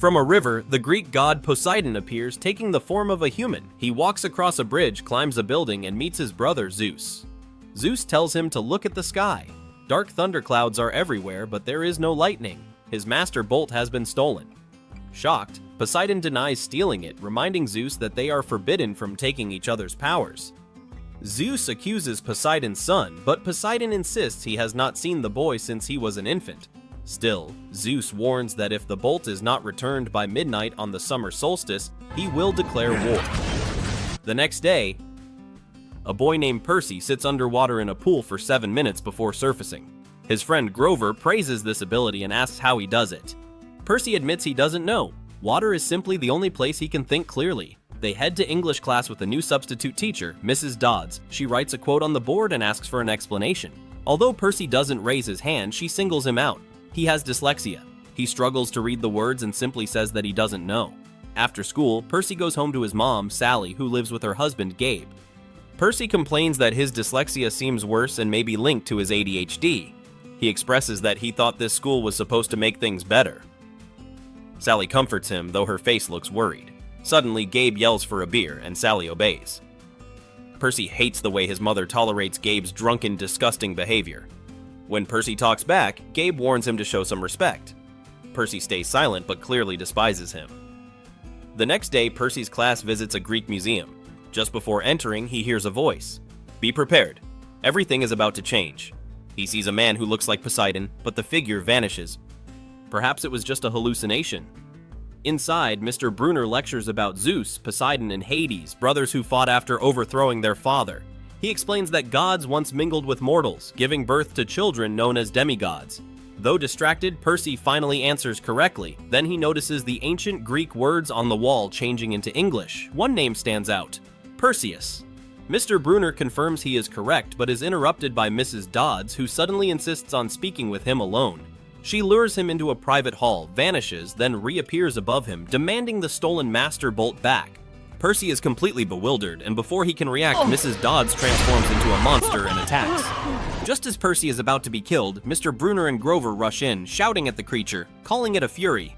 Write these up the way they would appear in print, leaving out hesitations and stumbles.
From a river, the Greek god Poseidon appears, taking the form of a human. He walks across a bridge, climbs a building, and meets his brother Zeus. Zeus tells him to look at the sky. Dark thunderclouds are everywhere, but there is no lightning. His master bolt has been stolen. Shocked, Poseidon denies stealing it, reminding Zeus that they are forbidden from taking each other's powers. Zeus accuses Poseidon's son, but Poseidon insists he has not seen the boy since he was an infant. Still, Zeus warns that if the bolt is not returned by midnight on the summer solstice, he will declare war. The next day, a boy named Percy sits underwater in a pool for 7 minutes before surfacing. His friend Grover praises this ability and asks how he does it. Percy admits he doesn't know. Water is simply the only place he can think clearly. They head to English class with a new substitute teacher, Mrs. Dodds. She writes a quote on the board and asks for an explanation. Although Percy doesn't raise his hand, she singles him out. He has dyslexia. He struggles to read the words and simply says that he doesn't know. After school, Percy goes home to his mom, Sally, who lives with her husband, Gabe. Percy complains that his dyslexia seems worse and may be linked to his ADHD. He expresses that he thought this school was supposed to make things better. Sally comforts him, though her face looks worried. Suddenly, Gabe yells for a beer, and Sally obeys. Percy hates the way his mother tolerates Gabe's drunken, disgusting behavior. When Percy talks back, Gabe warns him to show some respect. Percy stays silent but clearly despises him. The next day, Percy's class visits a Greek museum. Just before entering, he hears a voice. Be prepared. Everything is about to change. He sees a man who looks like Poseidon, but the figure vanishes. Perhaps it was just a hallucination. Inside, Mr. Brunner lectures about Zeus, Poseidon, and Hades, brothers who fought after overthrowing their father. He explains that gods once mingled with mortals, giving birth to children known as demigods. Though distracted, Percy finally answers correctly. Then he notices the ancient Greek words on the wall changing into English. One name stands out: Perseus. Mr. Brunner confirms he is correct, but is interrupted by Mrs. Dodds, who suddenly insists on speaking with him alone. She lures him into a private hall, vanishes, then reappears above him, demanding the stolen master bolt back. Percy is completely bewildered, and before he can react, Mrs. Dodds transforms into a monster and attacks. Just as Percy is about to be killed, Mr. Brunner and Grover rush in, shouting at the creature, calling it a fury.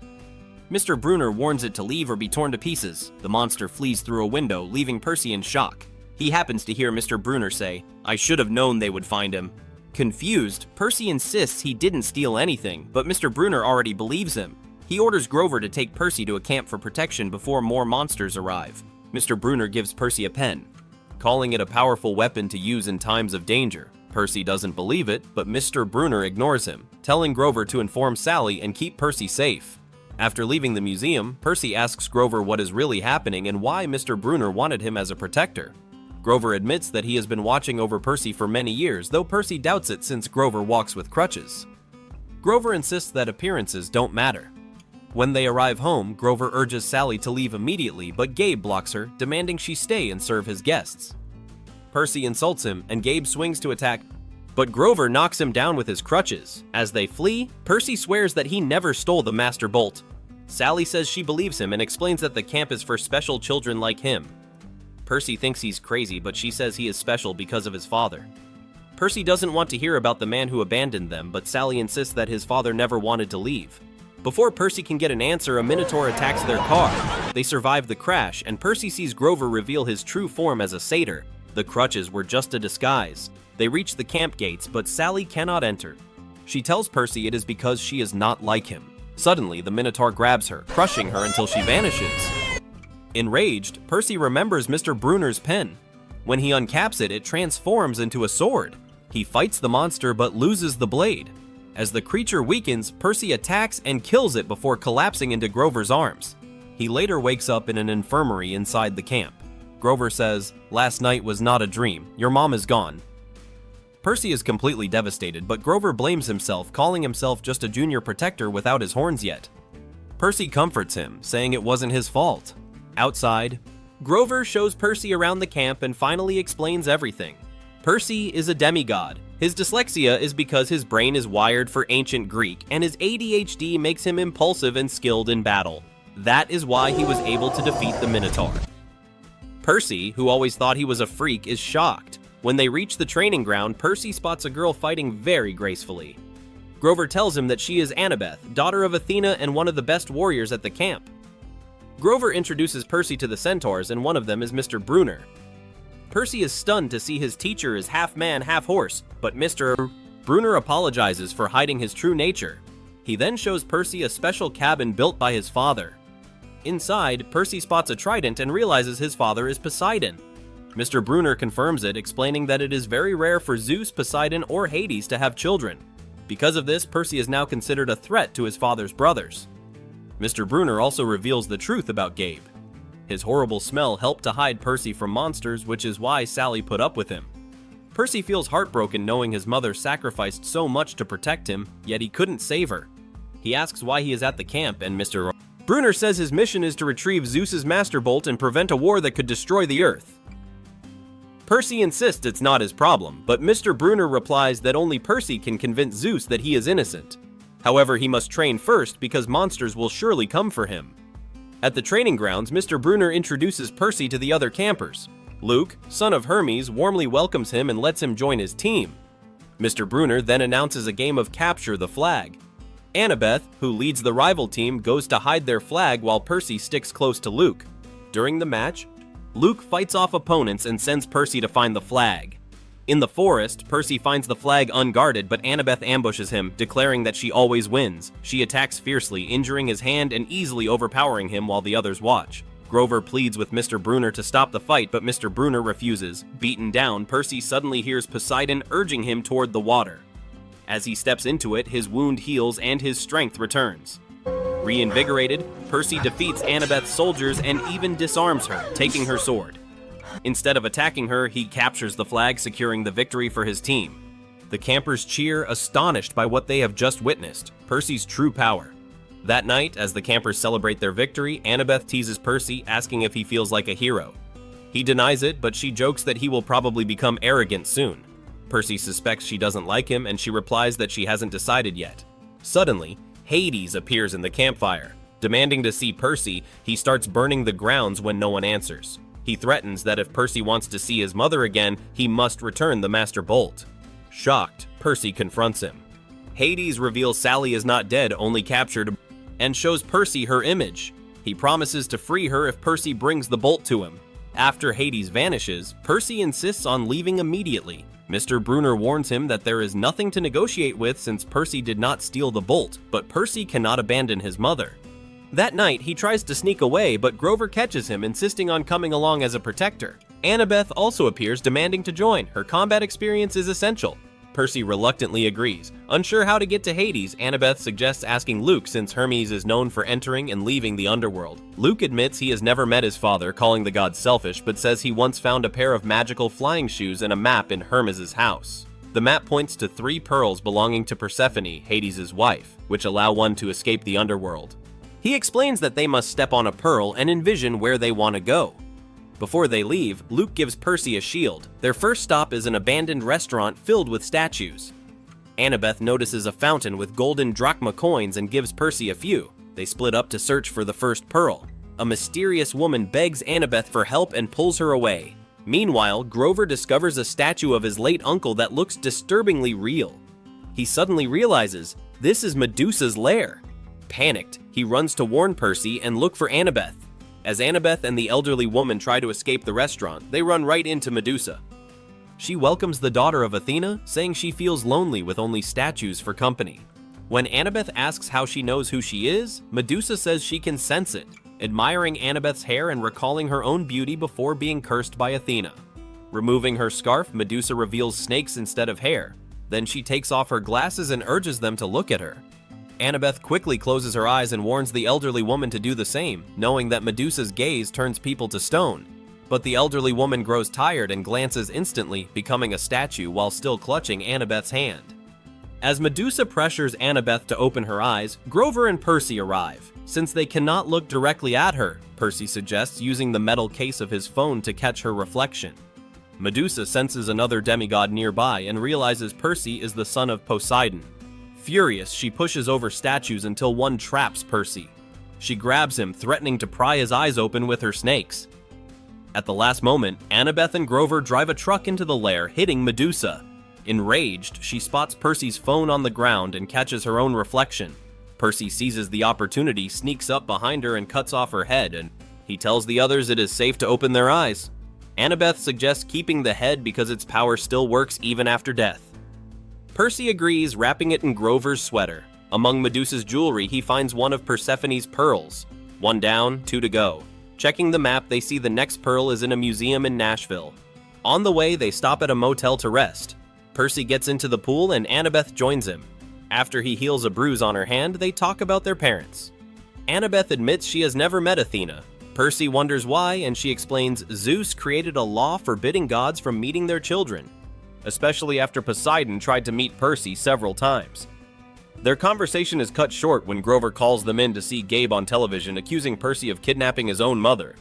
Mr. Brunner warns it to leave or be torn to pieces. The monster flees through a window, leaving Percy in shock. He happens to hear Mr. Brunner say, "I should have known they would find him." Confused, Percy insists he didn't steal anything, but Mr. Brunner already believes him. He orders Grover to take Percy to a camp for protection before more monsters arrive. Mr. Brunner gives Percy a pen, calling it a powerful weapon to use in times of danger. Percy doesn't believe it, but Mr. Brunner ignores him, telling Grover to inform Sally and keep Percy safe. After leaving the museum, Percy asks Grover what is really happening and why Mr. Brunner wanted him as a protector. Grover admits that he has been watching over Percy for many years, though Percy doubts it since Grover walks with crutches. Grover insists that appearances don't matter. When they arrive home, Grover urges Sally to leave immediately, but Gabe blocks her, demanding she stay and serve his guests. Percy insults him, and Gabe swings to attack, but Grover knocks him down with his crutches. As they flee, Percy swears that he never stole the Master Bolt. Sally says she believes him and explains that the camp is for special children like him. Percy thinks he's crazy, but she says he is special because of his father. Percy doesn't want to hear about the man who abandoned them, but Sally insists that his father never wanted to leave. Before Percy can get an answer, a Minotaur attacks their car. They survive the crash, and Percy sees Grover reveal his true form as a satyr. The crutches were just a disguise. They reach the camp gates, but Sally cannot enter. She tells Percy it is because she is not like him. Suddenly, the Minotaur grabs her, crushing her until she vanishes. Enraged, Percy remembers Mr. Brunner's pen. When he uncaps it, it transforms into a sword. He fights the monster but loses the blade. As the creature weakens, Percy attacks and kills it before collapsing into Grover's arms. He later wakes up in an infirmary inside the camp. Grover says, "Last night was not a dream. Your mom is gone." Percy is completely devastated, but Grover blames himself, calling himself just a junior protector without his horns yet. Percy comforts him, saying it wasn't his fault. Outside, Grover shows Percy around the camp and finally explains everything. Percy is a demigod. His dyslexia is because his brain is wired for ancient Greek, and his ADHD makes him impulsive and skilled in battle. That is why he was able to defeat the Minotaur. Percy, who always thought he was a freak, is shocked. When they reach the training ground, Percy spots a girl fighting very gracefully. Grover tells him that she is Annabeth, daughter of Athena and one of the best warriors at the camp. Grover introduces Percy to the centaurs, and one of them is Mr. Brunner. Percy is stunned to see his teacher is half man, half horse, but Mr. Brunner apologizes for hiding his true nature. He then shows Percy a special cabin built by his father. Inside, Percy spots a trident and realizes his father is Poseidon. Mr. Brunner confirms it, explaining that it is very rare for Zeus, Poseidon, or Hades to have children. Because of this, Percy is now considered a threat to his father's brothers. Mr. Brunner also reveals the truth about Gabe. His horrible smell helped to hide Percy from monsters, which is why Sally put up with him. Percy feels heartbroken knowing his mother sacrificed so much to protect him, yet he couldn't save her. He asks why he is at the camp, and Mr. Brunner says his mission is to retrieve Zeus's Master Bolt and prevent a war that could destroy the Earth. Percy insists it's not his problem, but Mr. Brunner replies that only Percy can convince Zeus that he is innocent. However, he must train first because monsters will surely come for him. At the training grounds, Mr. Brunner introduces Percy to the other campers. Luke, son of Hermes, warmly welcomes him and lets him join his team. Mr. Brunner then announces a game of Capture the Flag. Annabeth, who leads the rival team, goes to hide their flag while Percy sticks close to Luke. During the match, Luke fights off opponents and sends Percy to find the flag. In the forest, Percy finds the flag unguarded, but Annabeth ambushes him, declaring that she always wins. She attacks fiercely, injuring his hand and easily overpowering him while the others watch. Grover pleads with Mr. Brunner to stop the fight, but Mr. Brunner refuses. Beaten down, Percy suddenly hears Poseidon urging him toward the water. As he steps into it, his wound heals and his strength returns. Reinvigorated, Percy defeats Annabeth's soldiers and even disarms her, taking her sword. Instead of attacking her, he captures the flag, securing the victory for his team. The campers cheer, astonished by what they have just witnessed, Percy's true power. That night, as the campers celebrate their victory, Annabeth teases Percy, asking if he feels like a hero. He denies it, but she jokes that he will probably become arrogant soon. Percy suspects she doesn't like him, and she replies that she hasn't decided yet. Suddenly, Hades appears in the campfire. Demanding to see Percy, he starts burning the grounds when no one answers. He threatens that if Percy wants to see his mother again, he must return the Master Bolt. Shocked, Percy confronts him. Hades reveals Sally is not dead, only captured, and shows Percy her image. He promises to free her if Percy brings the bolt to him. After Hades vanishes, Percy insists on leaving immediately. Mr. Brunner warns him that there is nothing to negotiate with since Percy did not steal the bolt, but Percy cannot abandon his mother. That night, he tries to sneak away, but Grover catches him, insisting on coming along as a protector. Annabeth also appears, demanding to join. Her combat experience is essential. Percy reluctantly agrees. Unsure how to get to Hades, Annabeth suggests asking Luke since Hermes is known for entering and leaving the underworld. Luke admits he has never met his father, calling the god selfish, but says he once found a pair of magical flying shoes and a map in Hermes' house. The map points to 3 pearls belonging to Persephone, Hades' wife, which allow one to escape the underworld. He explains that they must step on a pearl and envision where they want to go. Before they leave, Luke gives Percy a shield. Their first stop is an abandoned restaurant filled with statues. Annabeth notices a fountain with golden drachma coins and gives Percy a few. They split up to search for the first pearl. A mysterious woman begs Annabeth for help and pulls her away. Meanwhile, Grover discovers a statue of his late uncle that looks disturbingly real. He suddenly realizes this is Medusa's lair. Panicked, he runs to warn Percy and look for Annabeth. As Annabeth and the elderly woman try to escape the restaurant, they run right into Medusa. She welcomes the daughter of Athena, saying she feels lonely with only statues for company. When Annabeth asks how she knows who she is, Medusa says she can sense it, admiring Annabeth's hair and recalling her own beauty before being cursed by Athena. Removing her scarf, Medusa reveals snakes instead of hair. Then she takes off her glasses and urges them to look at her. Annabeth quickly closes her eyes and warns the elderly woman to do the same, knowing that Medusa's gaze turns people to stone. But the elderly woman grows tired and glances instantly, becoming a statue while still clutching Annabeth's hand. As Medusa pressures Annabeth to open her eyes, Grover and Percy arrive. Since they cannot look directly at her, Percy suggests using the metal case of his phone to catch her reflection. Medusa senses another demigod nearby and realizes Percy is the son of Poseidon. Furious, she pushes over statues until one traps Percy. She grabs him, threatening to pry his eyes open with her snakes. At the last moment, Annabeth and Grover drive a truck into the lair, hitting Medusa. Enraged, she spots Percy's phone on the ground and catches her own reflection. Percy seizes the opportunity, sneaks up behind her and cuts off her head, and he tells the others it is safe to open their eyes. Annabeth suggests keeping the head because its power still works even after death. Percy agrees, wrapping it in Grover's sweater. Among Medusa's jewelry, he finds one of Persephone's pearls. 1 down, 2 to go. Checking the map, they see the next pearl is in a museum in Nashville. On the way, they stop at a motel to rest. Percy gets into the pool and Annabeth joins him. After he heals a bruise on her hand, they talk about their parents. Annabeth admits she has never met Athena. Percy wonders why, and she explains Zeus created a law forbidding gods from meeting their children, especially after Poseidon tried to meet Percy several times. Their conversation is cut short when Grover calls them in to see Gabe on television, accusing Percy of kidnapping his own mother.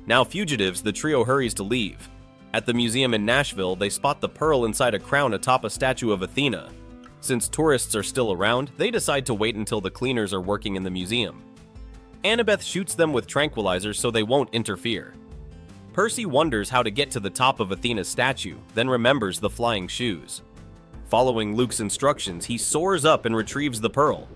Now fugitives, the trio hurries to leave. At the museum in Nashville, they spot the pearl inside a crown atop a statue of Athena. Since tourists are still around, they decide to wait until the cleaners are working in the museum. Annabeth shoots them with tranquilizers so they won't interfere. Percy wonders how to get to the top of Athena's statue, then remembers the flying shoes. Following Luke's instructions, he soars up and retrieves the pearl.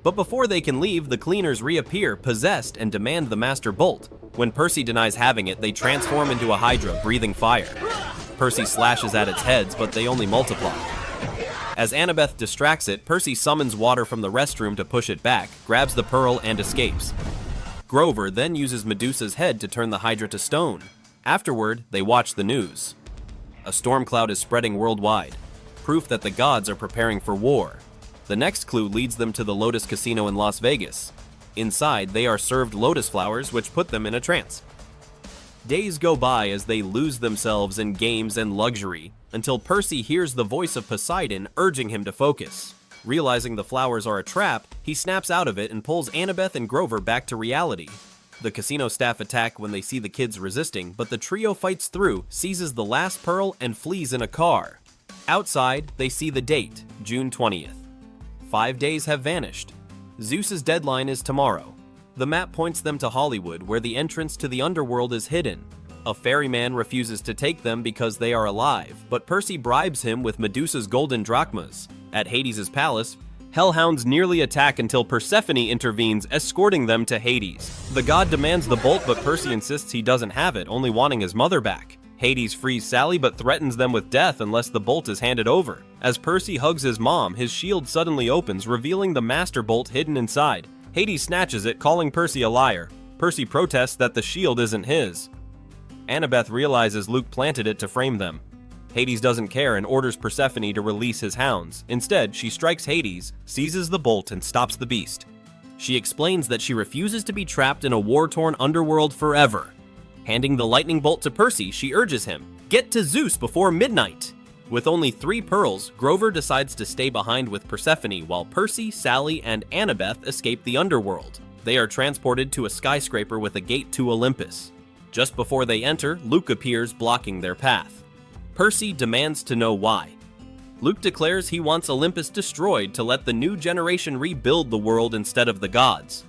But before they can leave, the cleaners reappear, possessed, and demand the Master Bolt. When Percy denies having it, they transform into a Hydra, breathing fire. Percy slashes at its heads, but they only multiply. As Annabeth distracts it, Percy summons water from the restroom to push it back, grabs the pearl, and escapes. Grover then uses Medusa's head to turn the Hydra to stone. Afterward, they watch the news. A storm cloud is spreading worldwide, proof that the gods are preparing for war. The next clue leads them to the Lotus Casino in Las Vegas. Inside, they are served lotus flowers, which put them in a trance. Days go by as they lose themselves in games and luxury, until Percy hears the voice of Poseidon urging him to focus. Realizing the flowers are a trap, he snaps out of it and pulls Annabeth and Grover back to reality. The casino staff attack when they see the kids resisting, but the trio fights through, seizes the last pearl, and flees in a car. Outside, they see the date, June 20th. 5 days have vanished. Zeus's deadline is tomorrow. The map points them to Hollywood, where the entrance to the Underworld is hidden. A ferryman refuses to take them because they are alive, but Percy bribes him with Medusa's golden drachmas. At Hades' palace, hellhounds nearly attack until Persephone intervenes, escorting them to Hades. The god demands the bolt, but Percy insists he doesn't have it, only wanting his mother back. Hades frees Sally but threatens them with death unless the bolt is handed over. As Percy hugs his mom, his shield suddenly opens, revealing the Master Bolt hidden inside. Hades snatches it, calling Percy a liar. Percy protests that the shield isn't his. Annabeth realizes Luke planted it to frame them. Hades doesn't care and orders Persephone to release his hounds. Instead, she strikes Hades, seizes the bolt, and stops the beast. She explains that she refuses to be trapped in a war-torn underworld forever. Handing the lightning bolt to Percy, she urges him, "Get to Zeus before midnight!" With only 3 pearls, Grover decides to stay behind with Persephone while Percy, Sally, and Annabeth escape the underworld. They are transported to a skyscraper with a gate to Olympus. Just before they enter, Luke appears, blocking their path. Percy demands to know why. Luke declares he wants Olympus destroyed to let the new generation rebuild the world instead of the gods.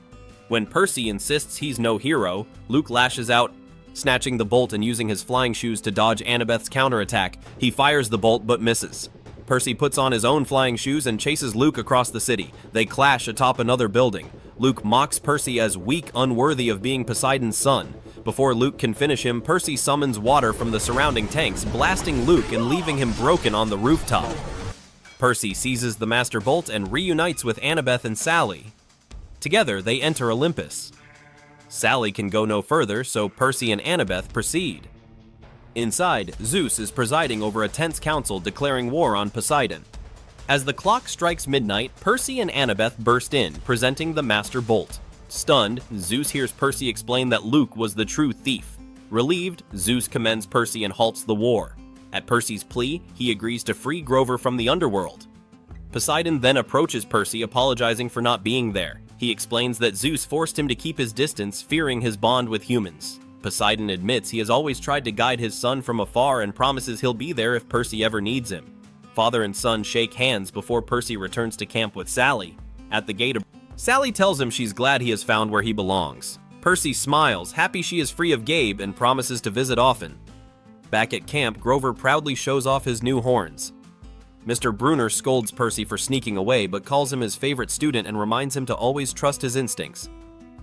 When Percy insists he's no hero, Luke lashes out, snatching the bolt and using his flying shoes to dodge Annabeth's counterattack. He fires the bolt but misses. Percy puts on his own flying shoes and chases Luke across the city. They clash atop another building. Luke mocks Percy as weak, unworthy of being Poseidon's son. Before Luke can finish him, Percy summons water from the surrounding tanks, blasting Luke and leaving him broken on the rooftop. Percy seizes the Master Bolt and reunites with Annabeth and Sally. Together, they enter Olympus. Sally can go no further, so Percy and Annabeth proceed. Inside, Zeus is presiding over a tense council declaring war on Poseidon. As the clock strikes midnight, Percy and Annabeth burst in, presenting the Master Bolt. Stunned, Zeus hears Percy explain that Luke was the true thief. Relieved, Zeus commends Percy and halts the war. At Percy's plea, he agrees to free Grover from the underworld. Poseidon then approaches Percy, apologizing for not being there. He explains that Zeus forced him to keep his distance, fearing his bond with humans. Poseidon admits he has always tried to guide his son from afar and promises he'll be there if Percy ever needs him. Father and son shake hands before Percy returns to camp with Sally. At the gate, Sally tells him she's glad he has found where he belongs. Percy smiles, happy she is free of Gabe, and promises to visit often. Back at camp, Grover proudly shows off his new horns. Mr. Brunner scolds Percy for sneaking away but calls him his favorite student and reminds him to always trust his instincts.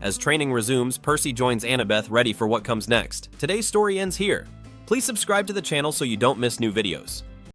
As training resumes, Percy joins Annabeth ready for what comes next. Today's story ends here. Please subscribe to the channel so you don't miss new videos.